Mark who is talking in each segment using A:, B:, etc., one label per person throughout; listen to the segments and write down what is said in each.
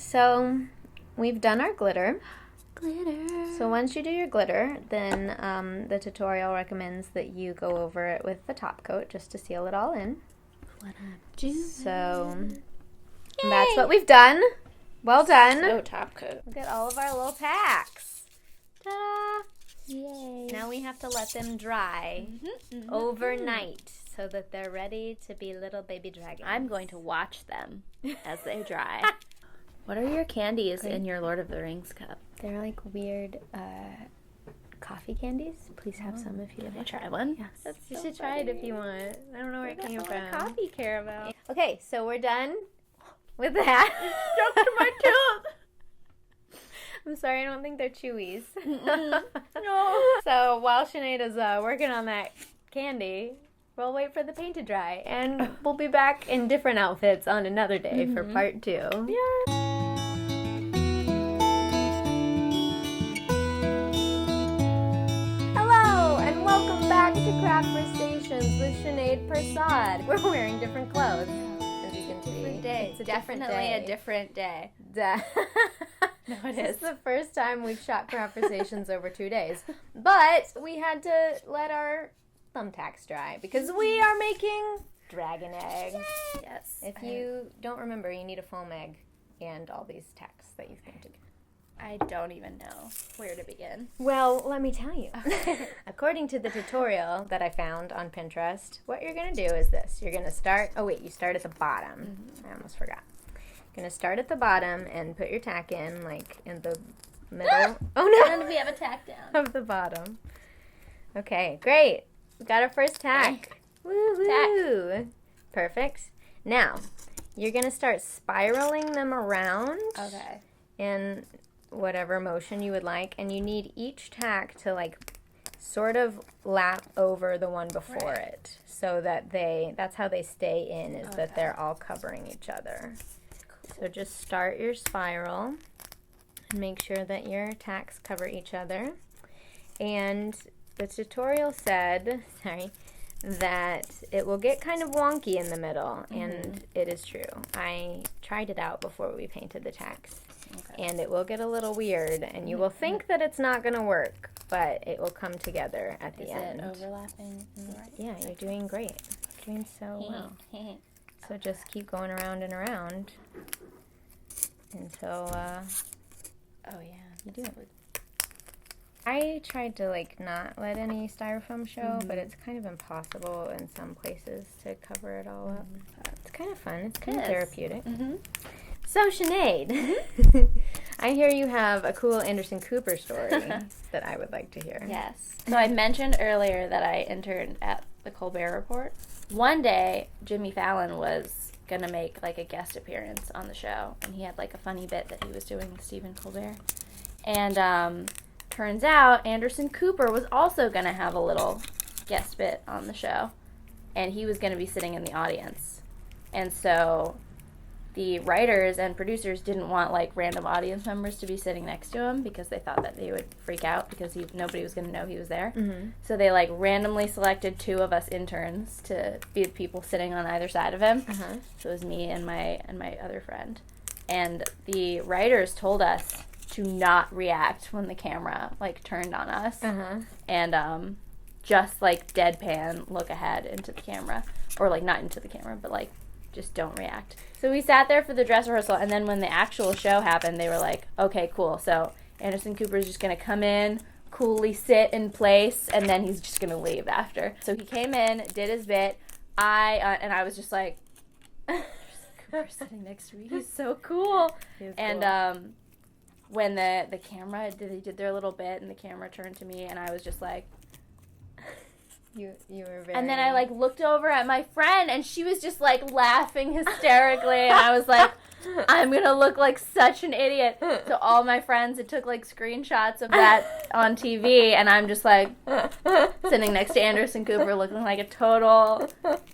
A: So we've done our glitter.
B: Glitter.
A: So once you do your glitter, then the tutorial recommends that you go over it with the top coat just to seal it all in.
B: What a juice.
A: So that's what we've done. Well done.
B: So top coat.
A: Look at all of our little packs. Ta-da!
B: Yay.
A: Now we have to let them dry overnight so that they're ready to be little baby dragons.
B: I'm going to watch them as they dry. What are your candies in your Lord of the Rings cup?
A: They're like weird coffee candies. Please have some if you
B: Can I
A: want.
B: try one?
A: Yes. You should try it if you want. I don't know where it came from.
B: Coffee caramel.
A: Okay, so we're done with that.
B: Stuck to my tooth.
A: I'm sorry, I don't think they're chewies.
B: No.
A: So while Sinead is working on that candy, we'll wait for the paint to dry. And we'll be back in different outfits on another day for part 2.
B: Yeah.
A: Hello, and welcome back to Craftversations with Sinead Persaud. We're wearing different clothes, as you can see.
B: Different day.
A: It's a different
B: Definitely
A: day.
B: a different day.
A: No,
B: it
A: This
B: is.
A: is the first time we've shot Craftversations over 2 days. But we had to let our thumbtacks dry because we are making dragon eggs.
B: Yes.
A: If you don't remember, you need a foam egg and all these tacks that you've painted.
B: I don't even know where to begin.
A: Well, let me tell you. According to the tutorial that I found on Pinterest, what you're going to do is this. You're going to start... Oh, wait. You start at the bottom. I almost forgot. You're going to start at the bottom and put your tack in, like, in the middle. Oh, no.
B: And we have a tack down.
A: Of the bottom. Okay, great. We got our first tack. Woo-hoo. Perfect. Now, you're going to start spiraling them around
B: Okay.
A: in whatever motion you would like, and you need each tack to like sort of lap over the one before it so that that's how they stay in, is that they're all covering each other. So just start your spiral and make sure that your tacks cover each other. And the tutorial said, that it will get kind of wonky in the middle, and it is true. I tried it out before we painted the tacks.
B: Okay.
A: And it will get a little weird, and you will think that it's not going to work, but it will come together at the end.
B: Is it overlapping in the right?
A: Yeah, you're doing great. You're doing so well. So just keep going around and around until
B: Oh, yeah.
A: you do it. I tried to like not let any styrofoam show, but it's kind of impossible in some places to cover it all up. It's kind of fun. It's kind of therapeutic. So, Sinead, I hear you have a cool Anderson Cooper story that I would like to hear.
B: Yes. So I mentioned earlier that I interned at the Colbert Report. One day, Jimmy Fallon was going to make like a guest appearance on the show, and he had like a funny bit that he was doing with Stephen Colbert. And turns out Anderson Cooper was also going to have a little guest bit on the show, and he was going to be sitting in the audience. And so the writers and producers didn't want like random audience members to be sitting next to him because they thought that they would freak out because nobody was going to know he was there. So they like randomly selected 2 of us interns to be the people sitting on either side of him. So it was me and my other friend. And the writers told us to not react when the camera like turned on us. And just like deadpan look ahead into the camera, or like not into the camera, but like just don't react. So we sat there for the dress rehearsal, and then when the actual show happened, they were like, okay, cool. So Anderson Cooper's just going to come in, coolly sit in place, and then he's just going to leave after. So he came in, did his bit. And I was just like, Cooper's sitting next to me. He's so cool. And when the camera, they did their little bit, and the camera turned to me, and I was just like,
A: You were very...
B: And then I, like, looked over at my friend, and she was just, like, laughing hysterically, and I was like, I'm going to look like such an idiot. So all my friends had took, like, screenshots of that on TV, and I'm just, like, sitting next to Anderson Cooper looking like a total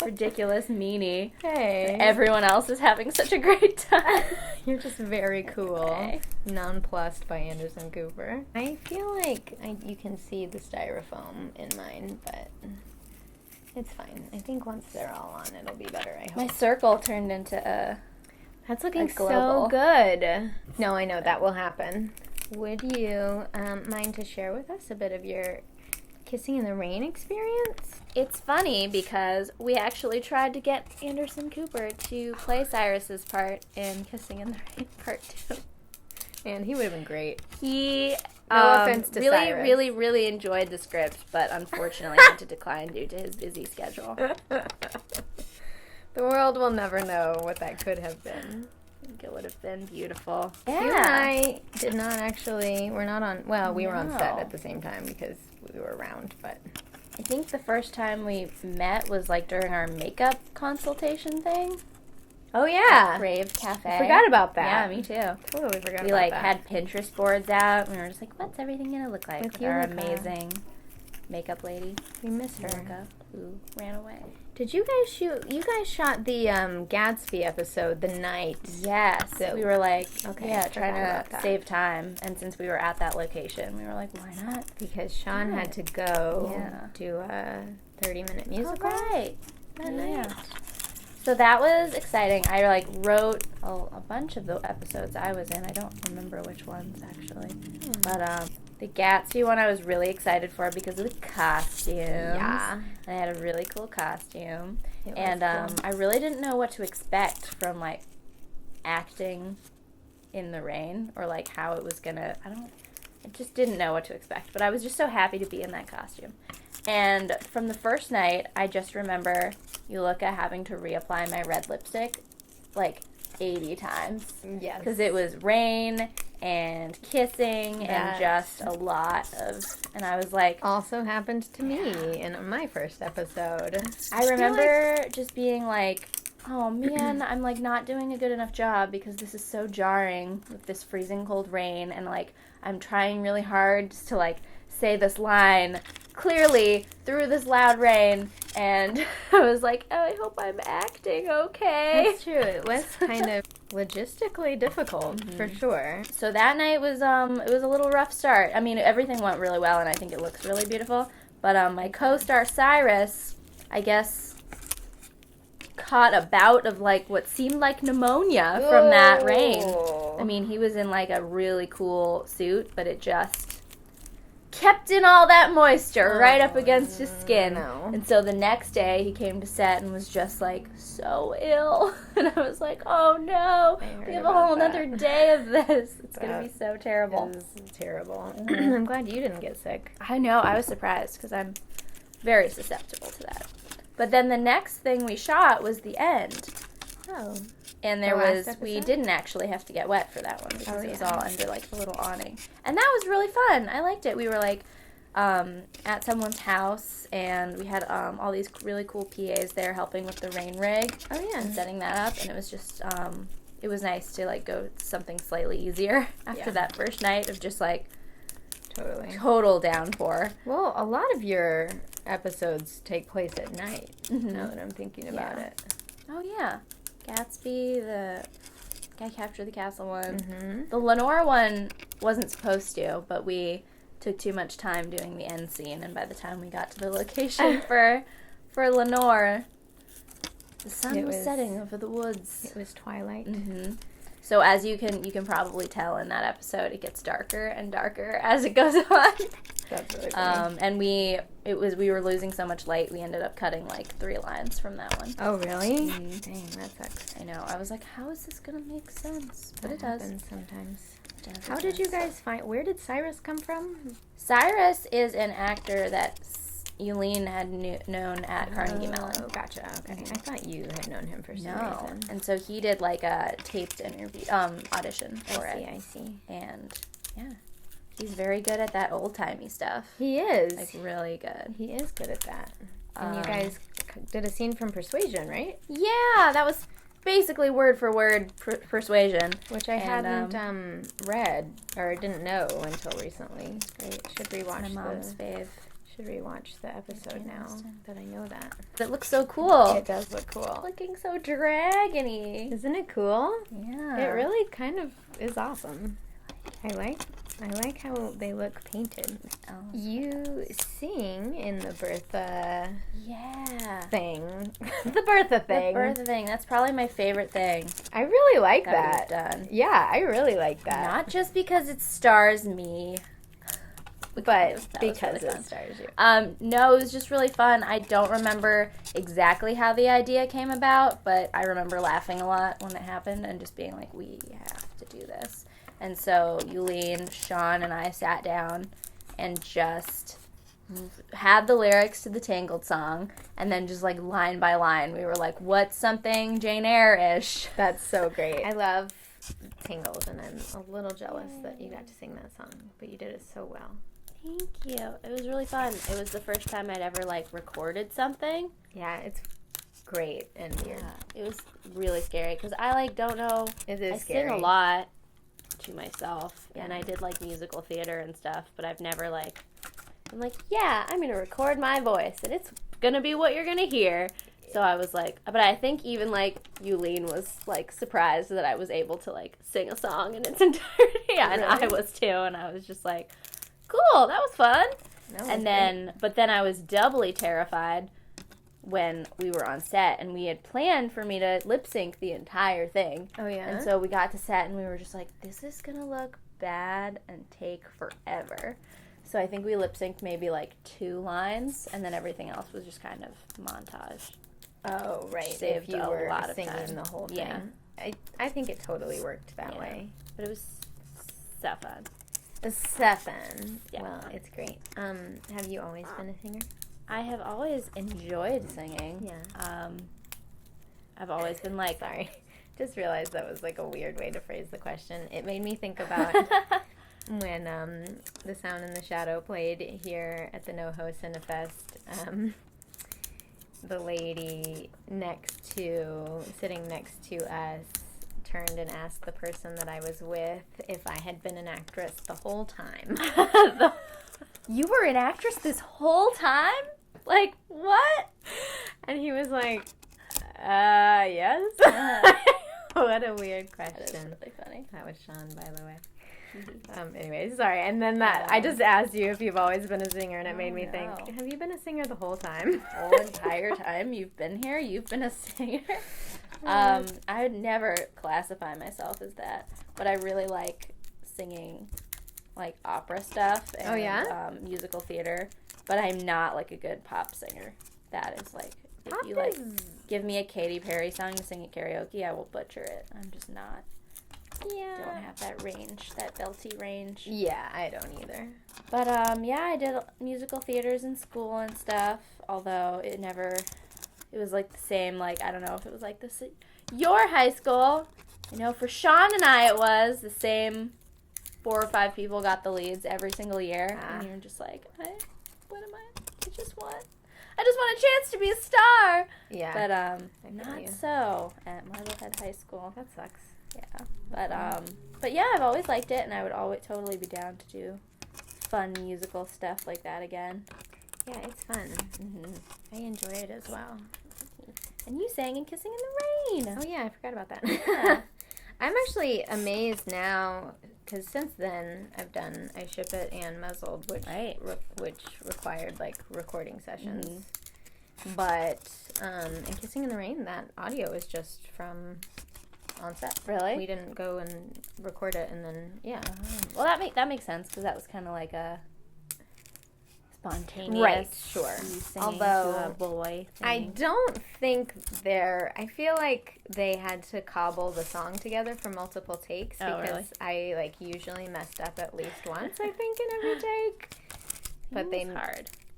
B: ridiculous meanie.
A: Hey.
B: Everyone else is having such a great time.
A: You're just very cool.
B: Okay.
A: Nonplussed by Anderson Cooper. I feel like you can see the styrofoam in mine, but it's fine. I think once they're all on, it'll be better, I hope.
B: My circle turned into a
A: That's looking
B: like
A: so
B: global.
A: good. No, I know that will happen. Would you mind to share with us a bit of your Kissing in the Rain experience?
B: It's funny because we actually tried to get Anderson Cooper to play Cyrus's part in Kissing in the Rain Part 2.
A: And he would have been great.
B: He
A: No offense to
B: really,
A: Cyrus.
B: really, really enjoyed the script, but unfortunately had to decline due to his busy schedule.
A: The world will never know what that could have been.
B: I think it would have been beautiful.
A: You and I did not actually, we're not on, well, we were on set
B: No.
A: at the same time because we were around, but.
B: I think the first time we met was like during our makeup consultation thing.
A: Oh, yeah.
B: Rave Cafe.
A: I forgot about that.
B: Yeah, me too.
A: Totally forgot
B: We
A: about
B: like
A: that.
B: had Pinterest boards out, and we were just like, "What's everything gonna look like
A: With
B: with our
A: Yumika.
B: amazing makeup lady,
A: We miss her.
B: Yumika, who ran away?"
A: Did you guys shoot, you guys shot the Gatsby episode the night.
B: Yes,
A: So-
B: we were like,
A: Okay, I
B: yeah,
A: forgot
B: trying
A: about
B: to
A: that.
B: save time, and since we were at that location, we were like, why not?
A: Because Sean had to go do a 30-minute musical
B: Right.
A: that
B: Yeah.
A: night.
B: So that was exciting. I like wrote a bunch of the episodes I was in. I don't remember which ones actually, but the Gatsby one I was really excited for because of the costumes.
A: Yeah.
B: I had a really cool costume,
A: It was
B: and
A: cool.
B: I really didn't know what to expect from like acting in the rain or like how it was gonna. I just didn't know what to expect, but I was just so happy to be in that costume. And from the first night, I just remember Yulika having to reapply my red lipstick like 80 times.
A: Yes.
B: Because it was rain and kissing and just a lot of, and I was like,
A: Also happened to me in my first episode.
B: I remember just being like, oh man, I'm like not doing a good enough job because this is so jarring with this freezing cold rain, and like I'm trying really hard just to like say this line clearly through this loud rain, and I was like, oh, I hope I'm acting okay.
A: That's true. It was kind of logistically difficult, for sure.
B: So that night was it was a little rough start. I mean, everything went really well, and I think it looks really beautiful. But my co-star Cyrus, I guess, caught a bout of like what seemed like pneumonia from that rain. I mean, he was in like a really cool suit, but it just kept in all that moisture right up against his skin.
A: no.
B: And so the next day he came to set and was just like so ill. And I was like, oh no,
A: heard
B: we have a
A: about
B: whole
A: that.
B: another day of this. It's going to
A: That
B: be so terrible.
A: It was terrible. I'm glad you didn't get sick.
B: I know, I was surprised because I'm very susceptible to that. But then the next thing we shot was the end.
A: Oh.
B: And there
A: The last
B: was, we
A: episode?
B: didn't actually have to get wet for that one because it was
A: yeah.
B: all under like a little awning. And that was really fun. I liked it. We were like at someone's house, and we had all these really cool PAs there helping with the rain rig
A: Oh, yeah.
B: and setting that up. And it was just, it was nice to like go something slightly easier after
A: Yeah.
B: that first night of just like
A: Totally.
B: total downpour.
A: Well, a lot of your episodes take place at night,
B: Mhm.
A: now that I'm thinking about
B: Yeah.
A: it.
B: Oh yeah, Gatsby, the Guy Captured the Castle one.
A: Mm-hmm.
B: The Lenore one wasn't supposed to, but we took too much time doing the end scene, and by the time we got to the location for Lenore, the sun
A: It
B: was
A: was-
B: setting over the woods.
A: It was twilight.
B: Hmm. So as you can probably tell in that episode, it gets darker and darker as it goes on.
A: That's really funny.
B: And we were losing so much light, we ended up cutting like 3 lines from that one.
A: Oh, really?
B: Mhm.
A: Dang, that sucks.
B: I know. I was like, how is this gonna make sense? But
A: That
B: it does.
A: happens sometimes.
B: It does,
A: How
B: it
A: did you
B: does.
A: guys find, where did Cyrus come from?
B: Cyrus is an actor that Eileen had known at Carnegie Mellon.
A: Oh, gotcha. Okay. I thought you had known him for some
B: No.
A: reason.
B: And so he did like a taped interview, audition for it.
A: I see.
B: And yeah, he's very good at that old-timey stuff.
A: He is.
B: Like really good.
A: He is good at that. And you
B: Um,
A: guys did a scene from Persuasion, right?
B: Yeah, that was basically word for word Persuasion.
A: Which I
B: And,
A: hadn't read or didn't know until recently. Great. Should rewatch
B: My mom's
A: the
B: fave.
A: should rewatch the episode now
B: understand.
A: that I know that.
B: It looks so cool.
A: It does look cool.
B: Looking so dragony.
A: Isn't it cool?
B: Yeah.
A: It really kind of is awesome. I like how they look painted.
B: Oh.
A: You sing in the Bertha thing.
B: The Bertha thing. That's probably my favorite thing.
A: I really like
B: that. We've done.
A: Yeah, I really like that.
B: Not just because it stars me,
A: but because it stars you.
B: No, it was just really fun. I don't remember exactly how the idea came about, but I remember laughing a lot when it happened and just being like, we have to do this. And so Yulene, Sean, and I sat down and just had the lyrics to the Tangled song, and then just like line by line, we were like, what's something Jane Eyre-ish?
A: That's so great. I love Tangled, and I'm a little jealous that you got to sing that song, but you did it so well.
C: Thank you. It was really fun. It was the first time I'd ever like recorded something.
A: Yeah, it's great and weird.
C: Yeah, it was really scary because I like don't know.
A: It is
C: I
A: scary.
C: sing a lot to myself, and I did like musical theater and stuff, but I've never like I'm like, yeah, I'm gonna record my voice and it's gonna be what you're gonna hear. So I was like, but I think even like Yulene was like surprised that I was able to like sing a song in its entirety. Yeah, and I was too, and I was just like, cool, that was fun. But then I was doubly terrified when we were on set, and we had planned for me to lip sync the entire thing.
A: Oh, yeah?
C: And so we got to set, and we were just like, this is going to look bad and take forever. So I think we lip synced maybe like 2 lines, and then everything else was just kind of montage.
A: Oh, right.
C: Saved
A: if you
C: a
A: were
C: lot of
A: singing
C: time.
A: the whole thing.
C: Yeah.
A: I think it totally worked that way.
C: But it was so fun.
A: 7.
C: Yeah.
A: Well, it's great. Have you always been a singer?
C: I have always enjoyed singing.
A: Yeah.
C: I've always been like...
A: Sorry. Just realized that was like a weird way to phrase the question. It made me think about when The Sound in the Shadow played here at the NoHo Cinefest. The lady sitting next to us, turned and asked the person that I was with if I had been an actress the whole time.
C: You were an actress this whole time? Like, what?
A: And he was like, yes. What a weird question.
C: That is really funny.
A: That was Sean, by the way. Anyway, sorry. And then I just asked you if you've always been a singer, and it made me think, have you been a singer the whole time?
C: The whole entire time you've been here, you've been a singer? I would never classify myself as that, but I really like singing like opera stuff and musical theater, but I'm not like a good pop singer. That is like, if you like give me a Katy Perry song to sing at karaoke, I will butcher it. I'm just not.
A: Yeah.
C: Don't have that range, that belty range.
A: Yeah, I don't either.
C: But I did musical theaters in school and stuff, although it was like the same, like, I don't know if it was like this your high school. You know, for Sean and I, it was the same 4 or 5 people got the leads every single year. And you're just like, what am I? I just want a chance to be a star.
A: Yeah.
C: But not so at Marblehead High School.
A: That sucks.
C: Yeah. But yeah, I've always liked it, and I would always totally be down to do fun musical stuff like that again.
A: Yeah, it's fun. Mm-hmm. I enjoy it as well.
C: And you sang in Kissing in the Rain.
A: Oh, yeah, I forgot about that.
C: Yeah.
A: I'm actually amazed now, because since then I've done I Ship It and Muzzled, which required, like, recording sessions. Mm-hmm. But in Kissing in the Rain, that audio is just from on set.
C: Really?
A: We didn't go and record it, and then, yeah.
C: Well, that makes sense, because that was kind of like a spontaneous.
A: Right, sure.
C: Although to a boy thing.
A: I don't think I feel like they had to cobble the song together for multiple takes, because I, like, usually messed up at least once, I think, in every take. But they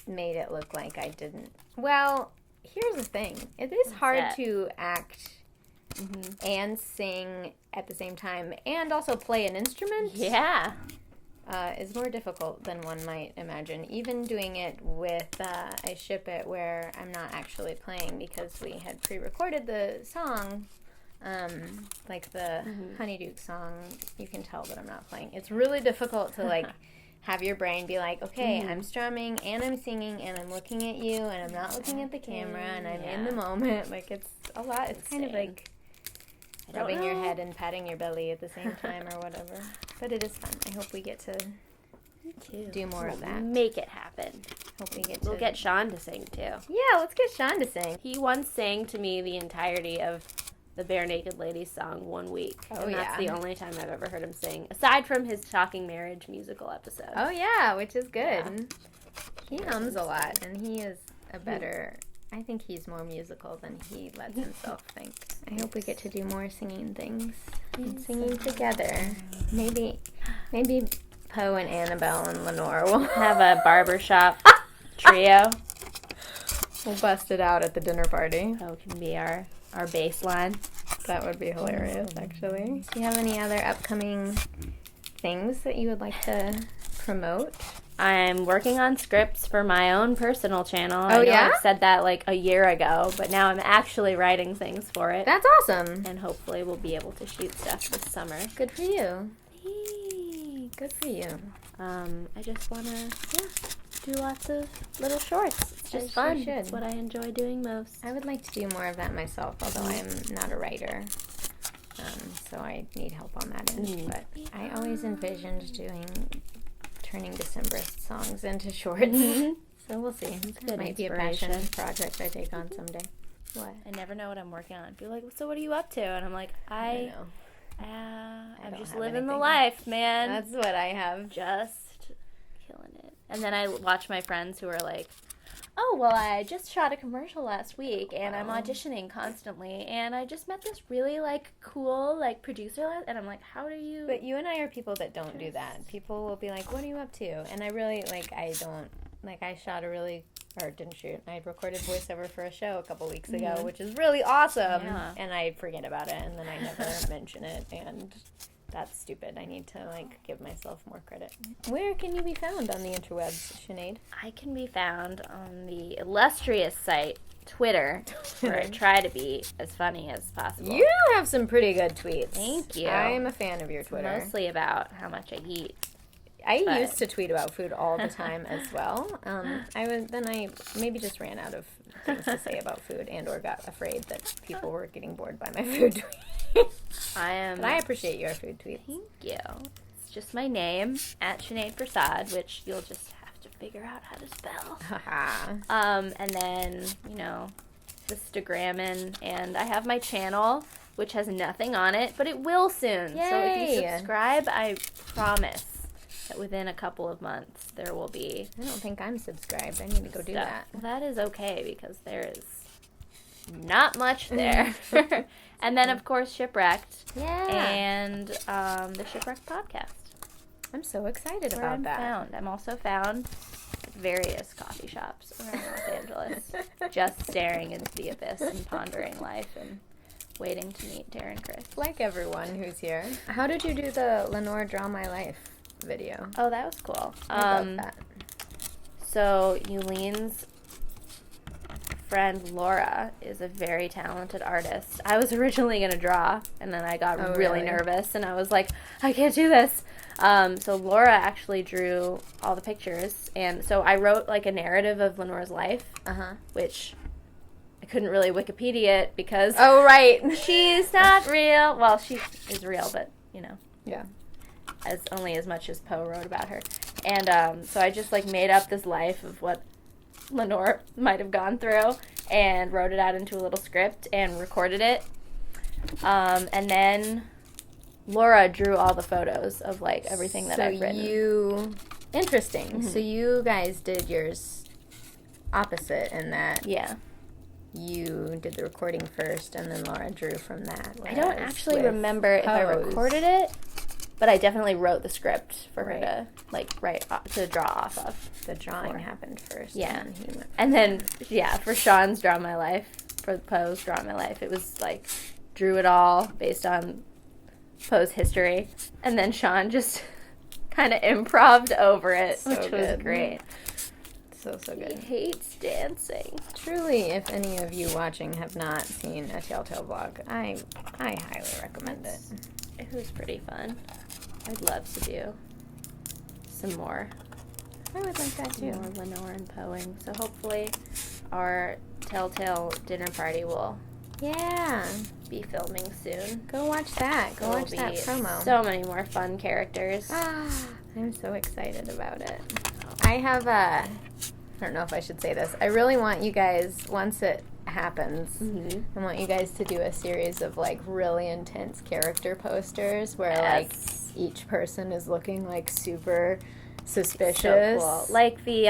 A: made it look like I didn't. Well, here's the thing. It is hard to act and sing at the same time, and also play an instrument.
C: Yeah.
A: Is more difficult than one might imagine. Even doing it with I Ship It, where I'm not actually playing, because we had pre-recorded the song, like the Honeyduke song, you can tell that I'm not playing. It's really difficult to, like, have your brain be like, okay, I'm strumming, and I'm singing, and I'm looking at you, and I'm not looking at the camera, and I'm in the moment. Like, it's a lot. It's kind of like rubbing your head and patting your belly at the same time or whatever. But it is fun. I hope we get to do more of that.
C: Make it happen.
A: Hope we get
C: We'll get Sean to sing too.
A: Yeah, let's get Sean to sing.
C: He once sang to me the entirety of the Bare Naked Ladies song 1 week.
A: Oh,
C: and that's
A: yeah.
C: the only time I've ever heard him sing, aside from his Shocking Marriage musical episode.
A: Oh yeah, which is good.
C: Yeah.
A: He hums a lot, and he is a better. I think he's more musical than he lets himself think. I hope we get to do more singing things and singing together. Maybe Poe and Annabelle and Lenore will
C: Have a barbershop trio.
A: we'll bust it out at the dinner party.
C: Oh, can be our baseline.
A: That would be hilarious, actually. Do you have any other upcoming things that you would like to promote?
C: I'm working on scripts for my own personal channel.
A: Oh,
C: I know
A: yeah?
C: I've said that like a year ago, but now I'm actually writing things for it.
A: That's awesome.
C: And hopefully we'll be able to shoot stuff this summer.
A: Good for you.
C: Thanks.
A: Good for you.
C: I just want to, do lots of little shorts. It's just fun.
A: Should.
C: It's what I enjoy doing most.
A: I would like to do more of that myself, although I'm not a writer. So I need help on that end. But I always envisioned turning Decemberist songs into shorts. So we'll see. It might be a passion project I take on someday. What?
C: I never know what I'm working on. People are like, so what are you up to? And I'm like,
A: I know.
C: I'm
A: don't
C: just
A: have
C: living the
A: anything.
C: life, man.
A: That's what I have.
C: Just killing it. And then I watch my friends who are like, oh, well, I just shot a commercial last week, and I'm auditioning constantly, and I just met this really, cool, producer, and I'm like, how do you...
A: But you and I are people that don't do that. People will be like, what are you up to? And I really, I don't... I shot didn't shoot. I recorded voiceover for a show a couple weeks ago, which is really awesome. Yeah. And I forget about it, and then I never mention it, and that's stupid. I need to, give myself more credit. Where can you be found on the interwebs, Sinead?
C: I can be found on the illustrious site, Twitter, where I try to be as funny as possible.
A: You have some pretty good tweets.
C: Thank you.
A: I'm a fan of your Twitter.
C: Mostly about how much I eat.
A: I used to tweet about food all the time as well. I maybe just ran out of things to say about food or got afraid that people were getting bored by my food tweets. But I appreciate your food tweets.
C: Thank you. It's just my name, at Sinead Persaud, which you'll just have to figure out how to spell. And then, Instagramming, and I have my channel, which has nothing on it, but it will soon.
A: Yay.
C: So if you subscribe, I promise that within a couple of months there will be...
A: I don't think I'm subscribed. I need to go do that.
C: Well, that is okay, because there is not much there. And then, of course, Shipwrecked.
A: Yeah.
C: And the Shipwrecked podcast.
A: I'm so excited
C: Where
A: about
C: I'm
A: that.
C: found. I'm also found at various coffee shops around Los Angeles, just staring into the abyss and pondering life and waiting to meet Darren Chris.
A: Like everyone who's here. How did you do the Lenore Draw My Life video?
C: Oh, that was cool.
A: I love that.
C: So, Eulene's friend Laura is a very talented artist. I was originally going to draw, and then I got really nervous, and I was like, I can't do this. So Laura actually drew all the pictures, and so I wrote a narrative of Lenore's life, which I couldn't really Wikipedia it because she's not real. Well, she is real, but
A: Yeah.
C: Only as much as Poe wrote about her. And so I just made up this life of what Lenore might have gone through and wrote it out into a little script and recorded it. And then Laura drew all the photos of everything that I've written.
A: Interesting.
C: Mm-hmm.
A: So you guys did yours opposite in that.
C: Yeah.
A: You did the recording first, and then Laura drew from that.
C: I don't actually remember if I recorded it, but I definitely wrote the script for her to write to draw off of.
A: The drawing happened first.
C: Yeah.
A: And then
C: For Sean's Draw My Life, for Poe's Draw My Life, it was drew it all based on Poe's history, and then Sean just kind of improv'd over it, which was great.
A: So good.
C: He hates dancing.
A: Truly, if any of you watching have not seen a Telltale vlog, I highly recommend it.
C: It was pretty fun. I'd love to do some more.
A: I would like that too.
C: More Lenore and Poeing. So hopefully our Telltale dinner party will
A: Yeah.
C: be filming soon.
A: Go watch that. Go watch that promo.
C: So many more fun characters.
A: I'm so excited about it. I have I don't know if I should say this. I really want you guys, once it happens, I want you guys to do a series of like really intense character posters where like each person is looking like super suspicious.
C: So cool. Like the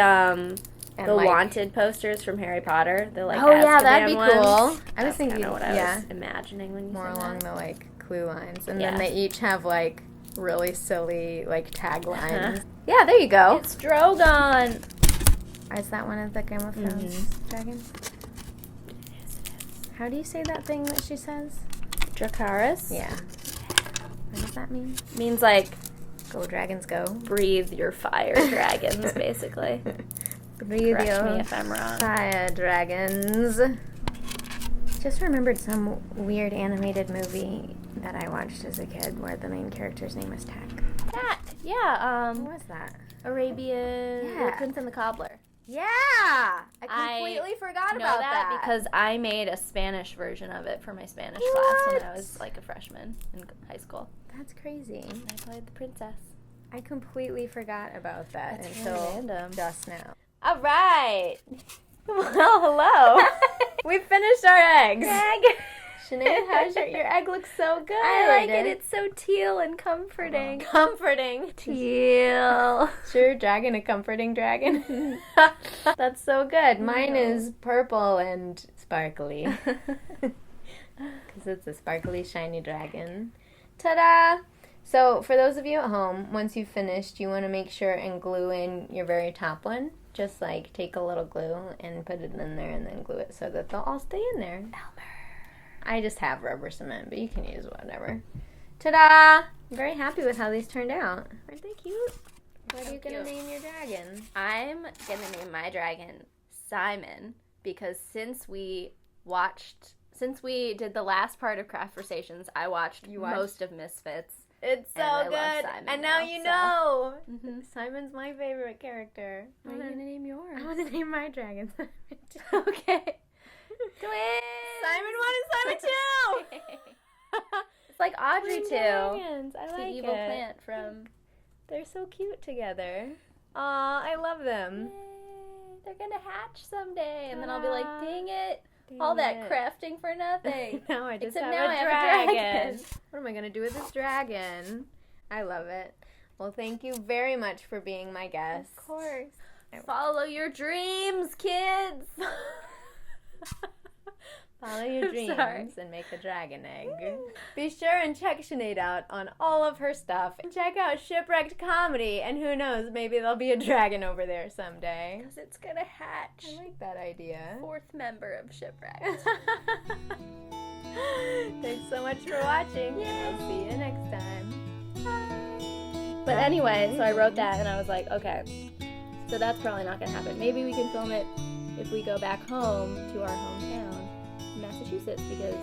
A: like,
C: wanted posters from Harry Potter. The like
A: that'd be
C: ones.
A: cool. I
C: That's
A: was thinking
C: what I was imagining when you
A: more
C: said
A: along
C: that.
A: the like clue lines, and then they each have like really silly like taglines. Yeah, there you go.
C: It's Drogon.
A: Is that one of the Game of Thrones dragons? How do you say that thing that she says?
C: Dracarys?
A: Yeah. What does that mean?
C: Means like
A: Go dragons go.
C: breathe your fire, dragons, basically.
A: Breathe
C: Correct
A: your
C: me if I'm wrong.
A: fire dragons. Just remembered some weird animated movie that I watched as a kid where the main character's name was Tack.
C: Tack. Yeah.
A: What was that?
C: Arabian.
A: Yeah.
C: The Prince and the Cobbler.
A: Yeah! I completely forgot
C: know
A: about
C: that because I made a Spanish version of it for my Spanish class when I was like a freshman in high school.
A: That's crazy.
C: I played the princess.
A: I completely forgot about that
C: That's
A: until
C: really random.
A: just now.
C: All right. Well, hello.
A: We finished our eggs.
C: Egg.
A: Sinead, how's your egg looks so good.
C: I like it. It's so teal and comforting.
A: Comforting.
C: Teal.
A: Sure, dragon, a comforting dragon. That's so good. Mine is purple and sparkly. Because it's a sparkly, shiny dragon. Ta-da! So, for those of you at home, once you've finished, you want to make sure and glue in your very top one. Just, like, take a little glue and put it in there and then glue it so that they'll all stay in there. I just have rubber cement, but you can use whatever. Ta-da! I'm very happy with how these turned out. Aren't they cute? What are you going to name your dragon?
C: I'm going to name my dragon Simon because since we did the last part of Craftversations, I watched most of Misfits.
A: It's so
C: And I
A: good.
C: love Simon
A: And now
C: now,
A: you
C: so.
A: know.
C: Mhm.
A: Simon's my favorite character.
C: What are you going to name yours?
A: I want to name my dragon Simon.
C: Okay. Twins!
A: Simon 1 and Simon 2!
C: It's like Audrey
A: Twin
C: too.
A: dragons. I
C: The
A: like
C: evil
A: it.
C: plant from...
A: They're so cute together. Aw, I love them.
C: Yay, they're going to hatch someday. And then I'll be like,
A: Ta-da.
C: dang it.
A: Dang
C: All that
A: it.
C: crafting for nothing.
A: Now I just
C: Except
A: have
C: now
A: a
C: I have a
A: dragon.
C: dragon.
A: What am I going to do with this dragon? I love it. Well, thank you very much for being my guest.
C: Of course. Follow your dreams, kids.
A: Follow your dreams
C: Sorry.
A: and make a dragon egg. Be sure and check Sinead out on all of her stuff. And check out Shipwrecked Comedy, and who knows, maybe there'll be a dragon over there someday.
C: Because it's going to hatch.
A: I like that idea.
C: 4th member of Shipwrecked.
A: Thanks so much for watching. I'll see you next time.
C: But anyway, so I wrote that and I was like, okay, so that's probably not going to happen. Maybe we can film it if we go back home to our hometown, Massachusetts, because